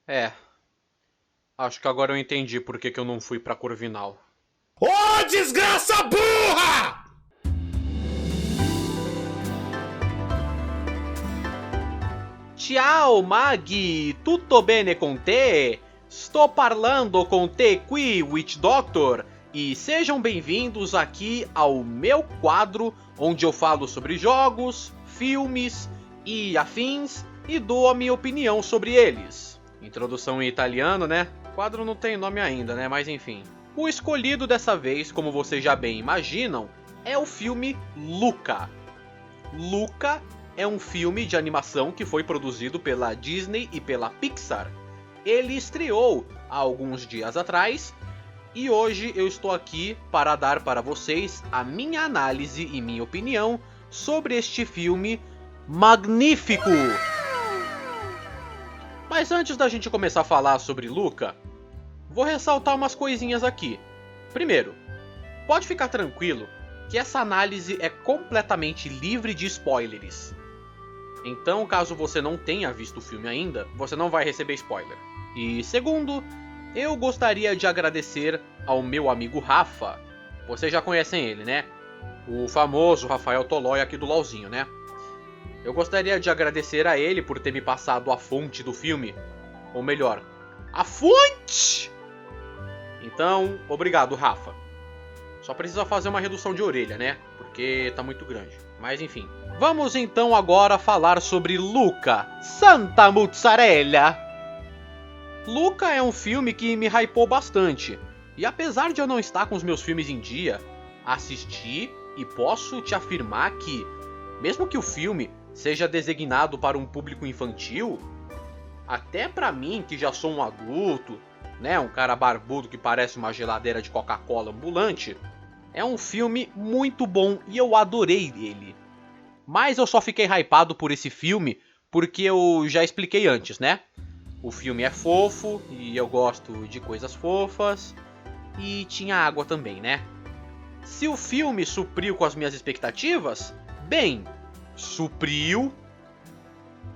É, acho que agora eu entendi por que eu não fui pra Corvinal. Ô, desgraça burra! Ciao Maghi, tutto bene con te? Sto parlando con te qui, Witch Doctor, e sejam bem-vindos aqui ao meu quadro, onde eu falo sobre jogos, filmes e afins e dou a minha opinião sobre eles. Introdução em italiano, né? O quadro não tem nome ainda, né? Mas enfim. O escolhido dessa vez, como vocês já bem imaginam, é o filme Luca. Luca é um filme de animação que foi produzido pela Disney e pela Pixar. Ele estreou há alguns dias atrás e hoje eu estou aqui para dar para vocês a minha análise e minha opinião sobre este filme magnífico. Mas antes da gente começar a falar sobre Luca, vou ressaltar umas coisinhas aqui. Primeiro, pode ficar tranquilo que essa análise é completamente livre de spoilers. Então, caso você não tenha visto o filme ainda, você não vai receber spoiler. E segundo, eu gostaria de agradecer ao meu amigo Rafa. Vocês já conhecem ele, né? O famoso Rafael Tolói aqui do LOLzinho, né? Eu gostaria de agradecer a ele por ter me passado a fonte do filme. Ou melhor, a fonte! Então, obrigado, Rafa. Só precisa fazer uma redução de orelha, né? Porque tá muito grande. Mas enfim. Vamos então agora falar sobre Luca, Santa Mozzarella. Luca é um filme que me hypou bastante. E apesar de eu não estar com os meus filmes em dia, assisti e posso te afirmar que, mesmo que o filme seja designado para um público infantil, até pra mim, que já sou um adulto, né, um cara barbudo que parece uma geladeira de Coca-Cola ambulante, é um filme muito bom e eu adorei ele. Mas eu só fiquei hypado por esse filme porque eu já expliquei antes, né? O filme é fofo e eu gosto de coisas fofas e tinha água também, né? Se o filme supriu com as minhas expectativas, bem, supriu,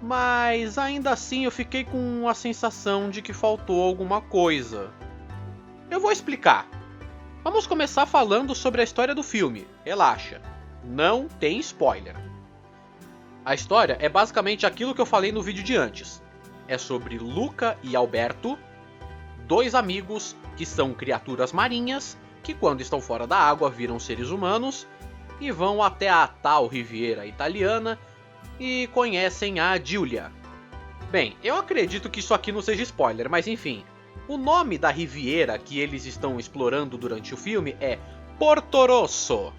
mas ainda assim eu fiquei com a sensação de que faltou alguma coisa. Eu vou explicar. Vamos começar falando sobre a história do filme. Relaxa, não tem spoiler. A história é basicamente aquilo que eu falei no vídeo de antes. É sobre Luca e Alberto, dois amigos que são criaturas marinhas que quando estão fora da água viram seres humanos e vão até a tal Riviera italiana e conhecem a Giulia. Bem, eu acredito que isso aqui não seja spoiler, mas enfim. O nome da Riviera que eles estão explorando durante o filme é Porto Rosso,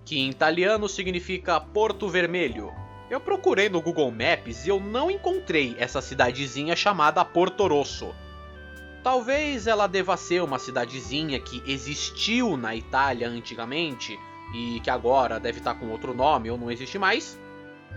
que em italiano significa Porto Vermelho. Eu procurei no Google Maps e eu não encontrei essa cidadezinha chamada Porto Rosso. Talvez ela deva ser uma cidadezinha que existiu na Itália antigamente e que agora deve estar com outro nome ou não existe mais.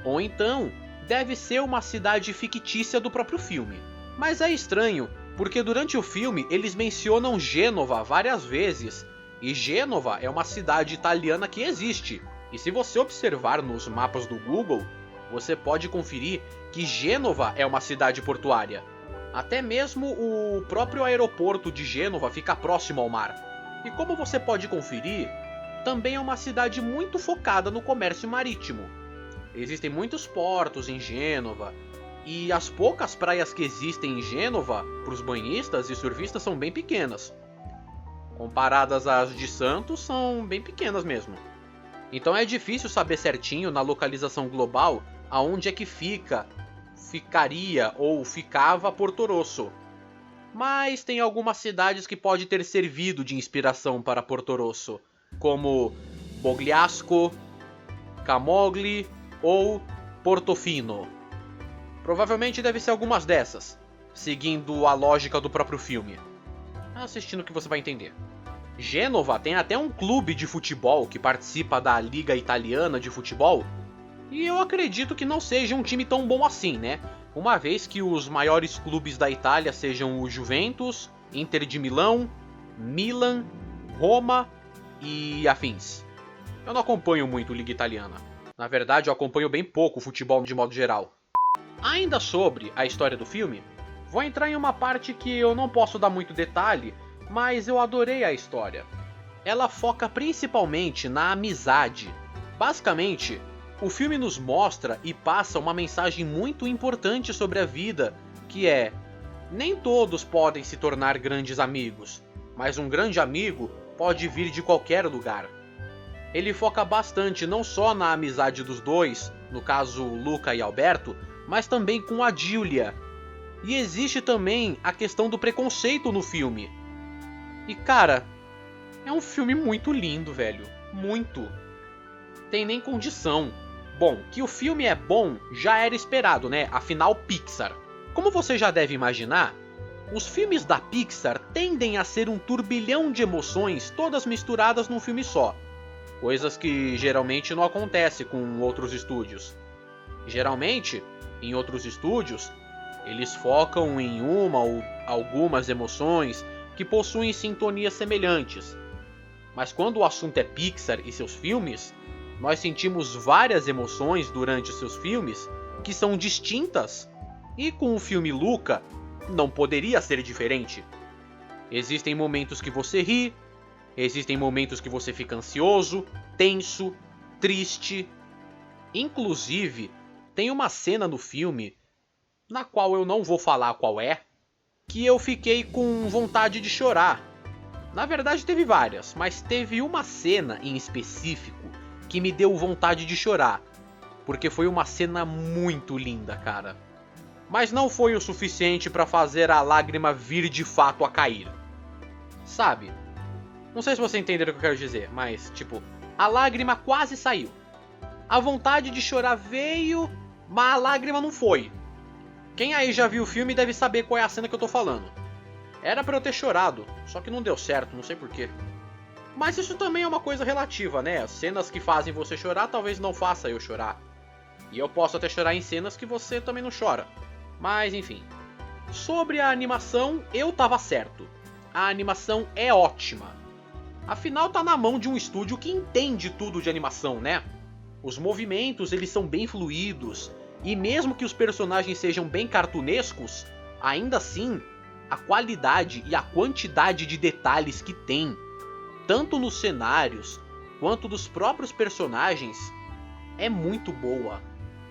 Ou então, deve ser uma cidade fictícia do próprio filme. Mas é estranho, porque durante o filme eles mencionam Gênova várias vezes, e Gênova é uma cidade italiana que existe. E se você observar nos mapas do Google, você pode conferir que Gênova é uma cidade portuária. Até mesmo o próprio aeroporto de Gênova fica próximo ao mar. E como você pode conferir, também é uma cidade muito focada no comércio marítimo. Existem muitos portos em Gênova, e as poucas praias que existem em Gênova, para os banhistas e surfistas, são bem pequenas. Comparadas às de Santos, são bem pequenas mesmo. Então é difícil saber certinho na localização global aonde é que ficaria ou ficava Porto Rosso. Mas tem algumas cidades que pode ter servido de inspiração para Porto Rosso, como Bogliasco, Camogli ou Portofino. Provavelmente deve ser algumas dessas, seguindo a lógica do próprio filme. Assistindo que você vai entender. Gênova tem até um clube de futebol que participa da Liga Italiana de Futebol, e eu acredito que não seja um time tão bom assim, né? Uma vez que os maiores clubes da Itália sejam o Juventus, Inter de Milão, Milan, Roma e afins. Eu não acompanho muito Liga Italiana. Na verdade, eu acompanho bem pouco o futebol de modo geral. Ainda sobre a história do filme, Vou entrar em uma parte que eu não posso dar muito detalhe, mas eu adorei a história. Ela foca principalmente na amizade. Basicamente, o filme nos mostra e passa uma mensagem muito importante sobre a vida, que é: nem todos podem se tornar grandes amigos, mas um grande amigo pode vir de qualquer lugar. Ele foca bastante não só na amizade dos dois, no caso Luca e Alberto, mas também com a Giulia. E existe também a questão do preconceito no filme. E cara, é um filme muito lindo, velho. Muito. Tem nem condição. Bom, que o filme é bom já era esperado, né? Afinal, Pixar. Como você já deve imaginar, os filmes da Pixar tendem a ser um turbilhão de emoções todas misturadas num filme só. Coisas que geralmente não acontece com outros estúdios. Geralmente, em outros estúdios, eles focam em uma ou algumas emoções que possuem sintonias semelhantes. Mas quando o assunto é Pixar e seus filmes, nós sentimos várias emoções durante os seus filmes que são distintas. E com o filme Luca, não poderia ser diferente. Existem momentos que você ri, existem momentos que você fica ansioso, tenso, triste. Inclusive, tem uma cena no filme, na qual eu não vou falar qual é, que eu fiquei com vontade de chorar. Na verdade teve várias, mas teve uma cena em específico que me deu vontade de chorar, porque foi uma cena muito linda, cara. Mas não foi o suficiente para fazer a lágrima vir de fato a cair. Sabe? Não sei se você entendeu o que eu quero dizer, mas tipo, a lágrima quase saiu. A vontade de chorar veio, mas a lágrima não foi. Quem aí já viu o filme deve saber qual é a cena que eu tô falando. Era pra eu ter chorado, só que não deu certo, não sei porquê. Mas isso também é uma coisa relativa, né? Cenas que fazem você chorar talvez não façam eu chorar. E eu posso até chorar em cenas que você também não chora. Mas enfim. Sobre a animação, eu tava certo. A animação é ótima. Afinal tá na mão de um estúdio que entende tudo de animação, né? Os movimentos eles são bem fluidos. E mesmo que os personagens sejam bem cartunescos, ainda assim, a qualidade e a quantidade de detalhes que tem, tanto nos cenários quanto dos próprios personagens, é muito boa.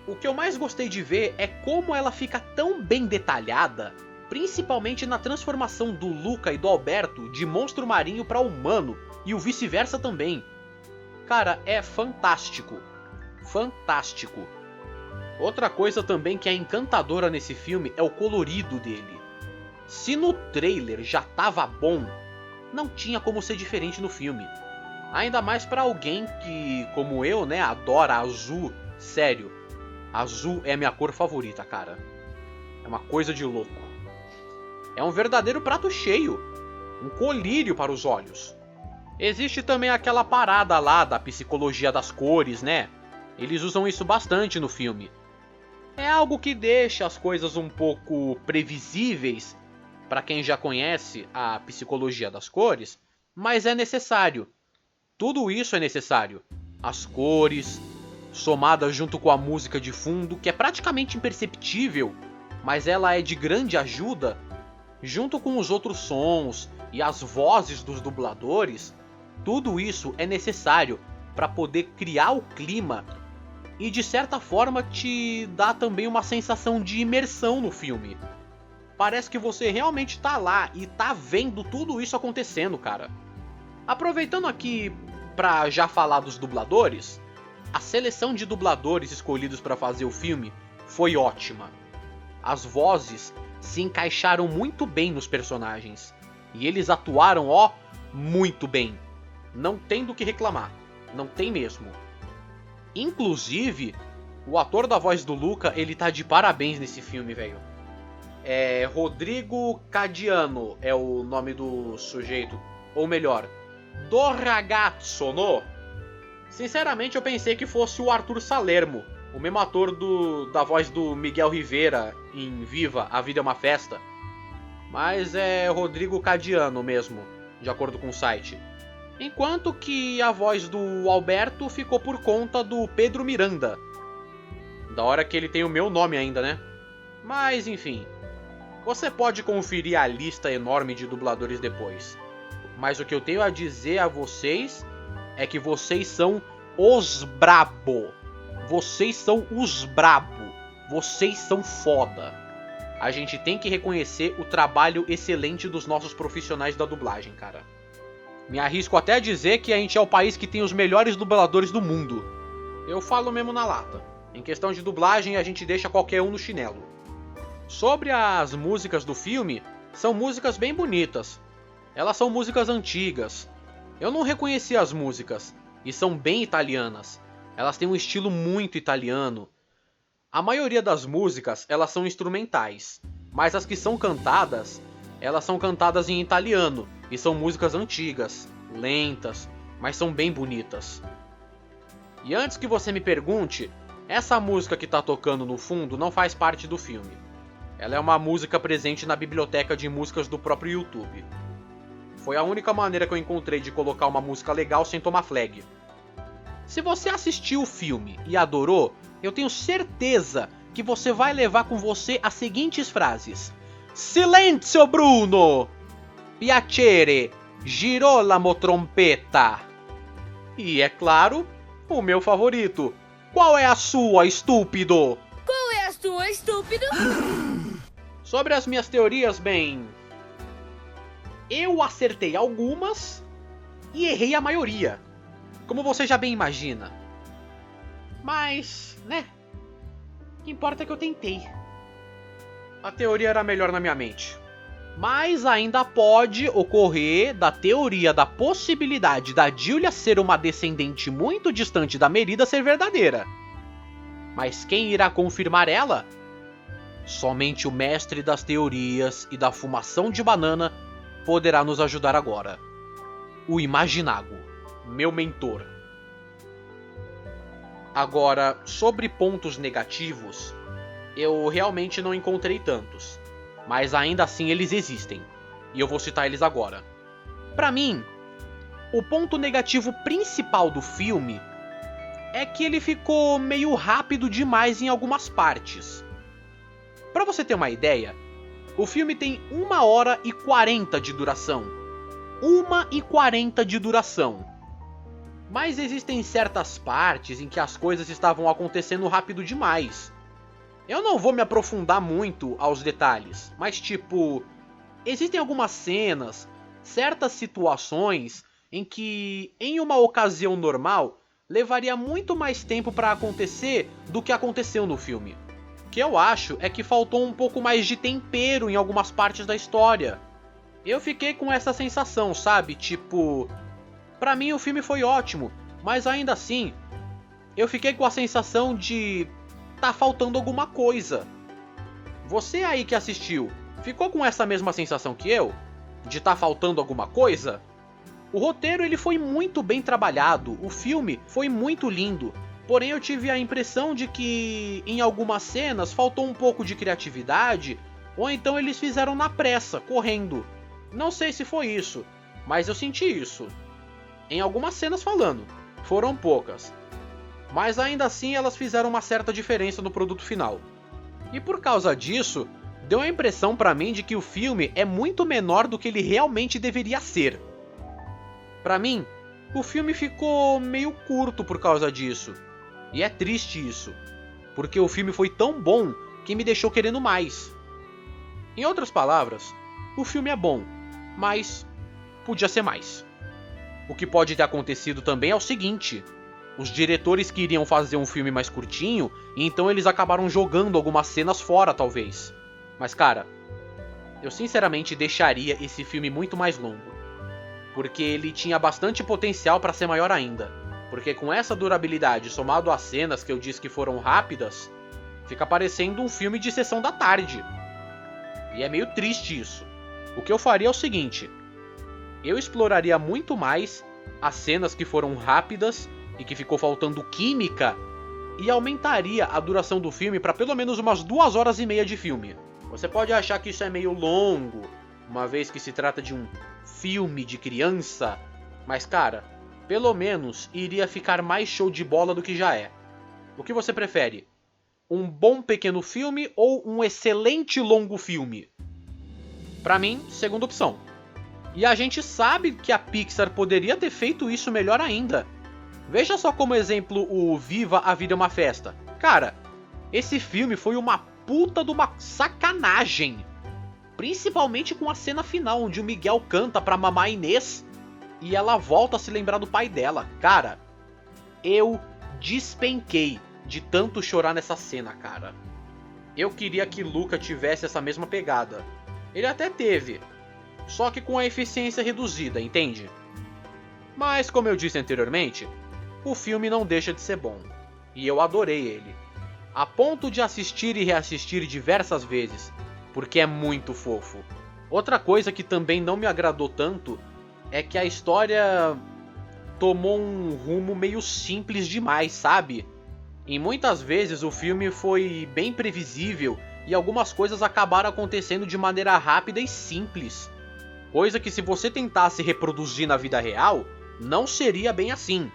O que eu mais gostei de ver é como ela fica tão bem detalhada, principalmente na transformação do Luca e do Alberto de monstro marinho para humano, e o vice-versa também. Cara, é fantástico. Fantástico. Outra coisa também que é encantadora nesse filme é o colorido dele. Se no trailer já tava bom, não tinha como ser diferente no filme. Ainda mais pra alguém que, como eu, né, adora azul. Sério, azul é a minha cor favorita, cara. É uma coisa de louco. É um verdadeiro prato cheio. Um colírio para os olhos. Existe também aquela parada lá da psicologia das cores, né? Eles usam isso bastante no filme. É algo que deixa as coisas um pouco previsíveis para quem já conhece a psicologia das cores, mas é necessário. Tudo isso é necessário. As cores, somadas junto com a música de fundo, que é praticamente imperceptível, mas ela é de grande ajuda, junto com os outros sons e as vozes dos dubladores, tudo isso é necessário para poder criar o clima e de certa forma te dá também uma sensação de imersão no filme. Parece que você realmente tá lá e tá vendo tudo isso acontecendo, cara. Aproveitando aqui pra já falar dos dubladores, a seleção de dubladores escolhidos para fazer o filme foi ótima. As vozes se encaixaram muito bem nos personagens e eles atuaram, ó, muito bem. Não tem do que reclamar, não tem mesmo. Inclusive, o ator da voz do Luca, ele tá de parabéns nesse filme, velho. É Rodrigo Cadiano é o nome do sujeito. Ou melhor, do ragazzo, no? Sinceramente, eu pensei que fosse o Arthur Salermo, o mesmo ator da voz do Miguel Rivera em Viva, A Vida é uma Festa. Mas é Rodrigo Cadiano mesmo, de acordo com o site. Enquanto que a voz do Alberto ficou por conta do Pedro Miranda. Da hora que ele tem o meu nome ainda, né? Mas enfim. Você pode conferir a lista enorme de dubladores depois. Mas o que eu tenho a dizer a vocês é que vocês são os brabo. Vocês são os brabo. Vocês são foda. A gente tem que reconhecer o trabalho excelente dos nossos profissionais da dublagem, cara. Me arrisco até a dizer que a gente é o país que tem os melhores dubladores do mundo. Eu falo mesmo na lata. Em questão de dublagem, a gente deixa qualquer um no chinelo. Sobre as músicas do filme, são músicas bem bonitas. Elas são músicas antigas. Eu não reconheci as músicas, e são bem italianas. Elas têm um estilo muito italiano. A maioria das músicas, elas são instrumentais, mas as que são cantadas, elas são cantadas em italiano, e são músicas antigas, lentas, mas são bem bonitas. E antes que você me pergunte, essa música que tá tocando no fundo não faz parte do filme. Ela é uma música presente na biblioteca de músicas do próprio YouTube. Foi a única maneira que eu encontrei de colocar uma música legal sem tomar flag. Se você assistiu o filme e adorou, eu tenho certeza que você vai levar com você as seguintes frases: Silenzio Bruno! Piacere! Girolamo trompeta! E é claro, o meu favorito. Qual é a sua, estúpido? Qual é a sua, estúpido? Sobre as minhas teorias, bem... eu acertei algumas e errei a maioria, como você já bem imagina. Mas, né? O que importa é que eu tentei. A teoria era melhor na minha mente. Mas ainda pode ocorrer da teoria da possibilidade da Julia ser uma descendente muito distante da Merida ser verdadeira. Mas quem irá confirmar ela? Somente o mestre das teorias e da fumação de banana poderá nos ajudar agora. O Imaginago, meu mentor. Agora, sobre pontos negativos, eu realmente não encontrei tantos. Mas ainda assim eles existem, e eu vou citar eles agora. Pra mim, o ponto negativo principal do filme é que ele ficou meio rápido demais em algumas partes. Pra você ter uma ideia, o filme tem 1h40 de duração. 1h40 de duração. Mas existem certas partes em que as coisas estavam acontecendo rápido demais. Eu não vou me aprofundar muito aos detalhes, mas tipo, existem algumas cenas, certas situações em que, em uma ocasião normal, levaria muito mais tempo para acontecer do que aconteceu no filme. O que eu acho é que faltou um pouco mais de tempero em algumas partes da história. Eu fiquei com essa sensação, sabe? Tipo, pra mim o filme foi ótimo, mas ainda assim, eu fiquei com a sensação de tá faltando alguma coisa. Você aí que assistiu, ficou com essa mesma sensação que eu? De tá faltando alguma coisa? O roteiro ele foi muito bem trabalhado, o filme foi muito lindo, porém eu tive a impressão de que em algumas cenas faltou um pouco de criatividade, ou então eles fizeram na pressa, correndo. Não sei se foi isso, mas eu senti isso. Em algumas cenas falando, foram poucas. Mas ainda assim elas fizeram uma certa diferença no produto final. E por causa disso, deu a impressão pra mim de que o filme é muito menor do que ele realmente deveria ser. Pra mim, o filme ficou meio curto por causa disso. E é triste isso, porque o filme foi tão bom que me deixou querendo mais. Em outras palavras, o filme é bom, mas podia ser mais. O que pode ter acontecido também é o seguinte: os diretores queriam fazer um filme mais curtinho, e então eles acabaram jogando algumas cenas fora, talvez. Mas cara, eu sinceramente deixaria esse filme muito mais longo, porque ele tinha bastante potencial para ser maior ainda. Porque com essa durabilidade, somado às cenas que eu disse que foram rápidas, fica parecendo um filme de sessão da tarde. E é meio triste isso. O que eu faria é o seguinte: eu exploraria muito mais as cenas que foram rápidas e que ficou faltando química, e aumentaria a duração do filme para pelo menos umas 2h30 de filme. Você pode achar que isso é meio longo, uma vez que se trata de um filme de criança, mas cara, pelo menos iria ficar mais show de bola do que já é. O que você prefere? Um bom pequeno filme ou um excelente longo filme? Pra mim, segunda opção. E a gente sabe que a Pixar poderia ter feito isso melhor ainda. Veja só como exemplo o Viva a Vida é uma Festa. Cara, esse filme foi uma puta de uma sacanagem. Principalmente com a cena final, onde o Miguel canta pra mamãe Inês e ela volta a se lembrar do pai dela. Cara, eu despenquei de tanto chorar nessa cena, cara. Eu queria que Luca tivesse essa mesma pegada. Ele até teve, só que com a eficiência reduzida, entende? Mas, como eu disse anteriormente, o filme não deixa de ser bom. E eu adorei ele. A ponto de assistir e reassistir diversas vezes, porque é muito fofo. Outra coisa que também não me agradou tanto é que a história tomou um rumo meio simples demais, sabe? E muitas vezes o filme foi bem previsível e algumas coisas acabaram acontecendo de maneira rápida e simples. Coisa que se você tentasse reproduzir na vida real, não seria bem assim.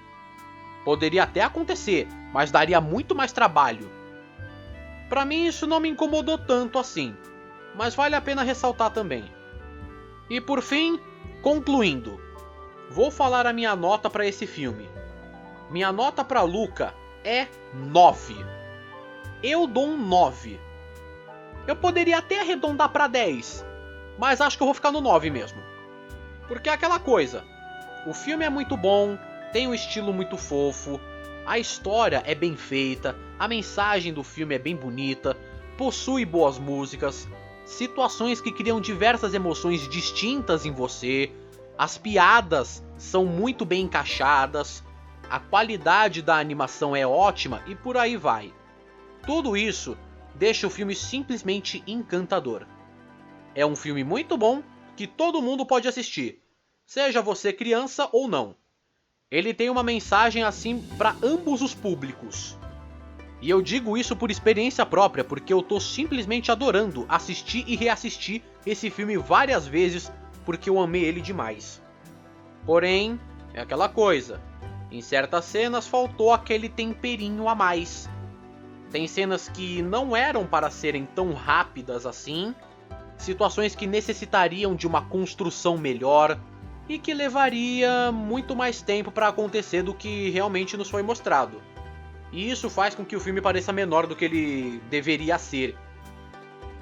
Poderia até acontecer, mas daria muito mais trabalho. Pra mim isso não me incomodou tanto assim, mas vale a pena ressaltar também. E por fim, concluindo, vou falar a minha nota pra esse filme. Minha nota pra Luca é 9. Eu dou um 9. Eu poderia até arredondar pra 10, mas acho que eu vou ficar no 9 mesmo. Porque é aquela coisa, o filme é muito bom, tem um estilo muito fofo, a história é bem feita, a mensagem do filme é bem bonita, possui boas músicas, situações que criam diversas emoções distintas em você, as piadas são muito bem encaixadas, a qualidade da animação é ótima e por aí vai. Tudo isso deixa o filme simplesmente encantador. É um filme muito bom que todo mundo pode assistir, seja você criança ou não. Ele tem uma mensagem assim para ambos os públicos. E eu digo isso por experiência própria, porque eu tô simplesmente adorando assistir e reassistir esse filme várias vezes, porque eu amei ele demais. Porém, é aquela coisa, em certas cenas faltou aquele temperinho a mais. Tem cenas que não eram para serem tão rápidas assim, situações que necessitariam de uma construção melhor e que levaria muito mais tempo para acontecer do que realmente nos foi mostrado. E isso faz com que o filme pareça menor do que ele deveria ser.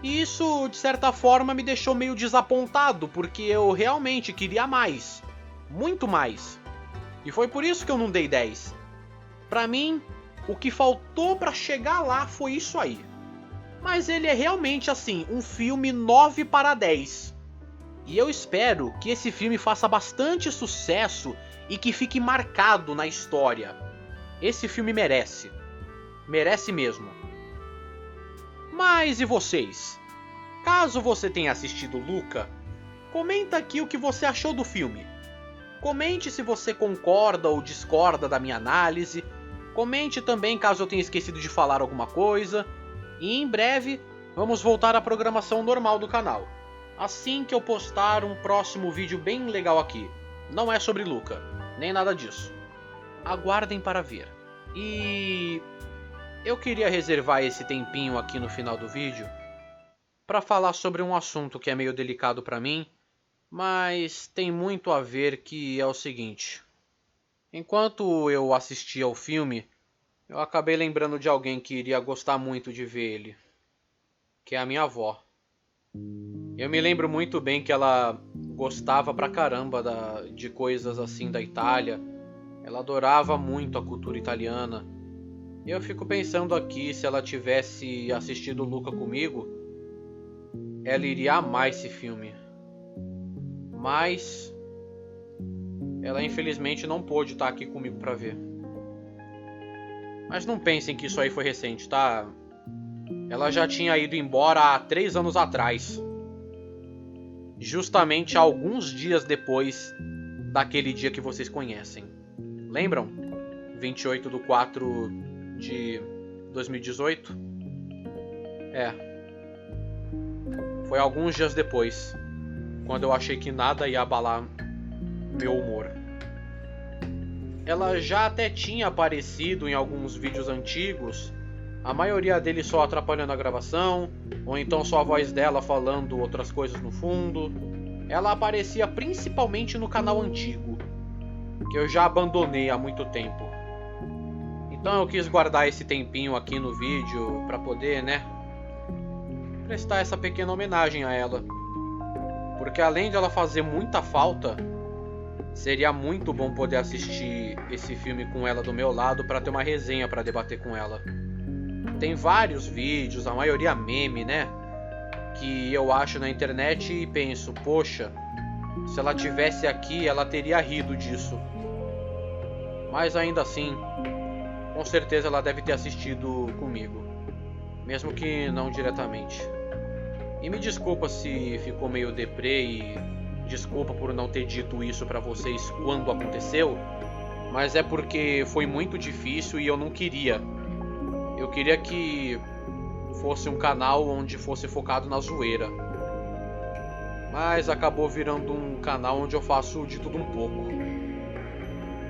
E isso, de certa forma, me deixou meio desapontado, porque eu realmente queria mais. Muito mais. E foi por isso que eu não dei 10. Pra mim, o que faltou pra chegar lá foi isso aí. Mas ele é realmente, assim, um filme 9 para 10. E eu espero que esse filme faça bastante sucesso e que fique marcado na história. Esse filme merece. Merece mesmo. Mas e vocês? Caso você tenha assistido Luca, comenta aqui o que você achou do filme. Comente se você concorda ou discorda da minha análise. Comente também caso eu tenha esquecido de falar alguma coisa. E em breve vamos voltar à programação normal do canal. Assim que eu postar um próximo vídeo bem legal aqui. Não é sobre Luca, nem nada disso. Aguardem para ver. E eu queria reservar esse tempinho aqui no final do vídeo para falar sobre um assunto que é meio delicado para mim, mas tem muito a ver, que é o seguinte. Enquanto eu assistia ao filme, eu acabei lembrando de alguém que iria gostar muito de ver ele, que é a minha avó. Eu me lembro muito bem que ela gostava pra caramba de coisas assim da Itália. Ela adorava muito a cultura italiana. E eu fico pensando aqui, se ela tivesse assistido Luca comigo, ela iria amar esse filme. Mas ela infelizmente não pôde estar aqui comigo pra ver. Mas não pensem que isso aí foi recente, tá? Ela já tinha ido embora há 3 anos atrás. Justamente alguns dias depois daquele dia que vocês conhecem. Lembram? 28/4 de 2018? Foi alguns dias depois, quando eu achei que nada ia abalar meu humor. Ela já até tinha aparecido em alguns vídeos antigos, A maioria deles só atrapalhando a gravação, ou então só a voz dela falando outras coisas no fundo. Ela aparecia principalmente no canal antigo, que eu já abandonei há muito tempo. Então eu quis guardar esse tempinho aqui no vídeo pra poder, prestar essa pequena homenagem a ela. Porque além de ela fazer muita falta, seria muito bom poder assistir esse filme com ela do meu lado pra ter uma resenha pra debater com ela. Tem vários vídeos, a maioria meme, que eu acho na internet e penso, poxa, se ela tivesse aqui, ela teria rido disso. Mas ainda assim, com certeza ela deve ter assistido comigo, mesmo que não diretamente. E me desculpa se ficou meio deprê e desculpa por não ter dito isso pra vocês quando aconteceu, mas é porque foi muito difícil e eu não queria. Eu queria que fosse um canal onde fosse focado na zoeira, mas acabou virando um canal onde eu faço de tudo um pouco.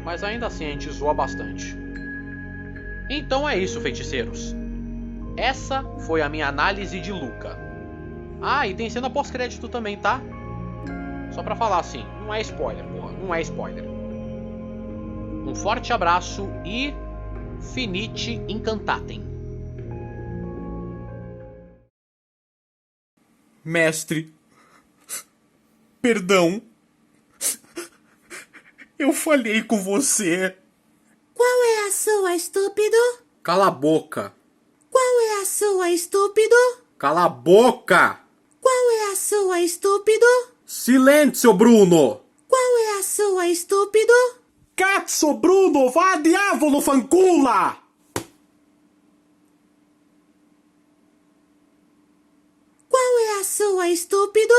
Mas ainda assim a gente zoa bastante. Então é isso, feiticeiros. Essa foi a minha análise de Luca. Ah, e tem cena pós-crédito também, tá? Só pra falar assim, não é spoiler, porra, não é spoiler. Um forte abraço e finite incantatem. Mestre, perdão. Eu falhei com você. Qual é a sua, estúpido? Cala a boca. Qual é a sua, estúpido? Cala a boca. Qual é a sua, estúpido? Silêncio, Bruno. Qual é a sua, estúpido? Cazzo, Bruno, vá a diavolo, fancula! Qual é a sua, estúpido?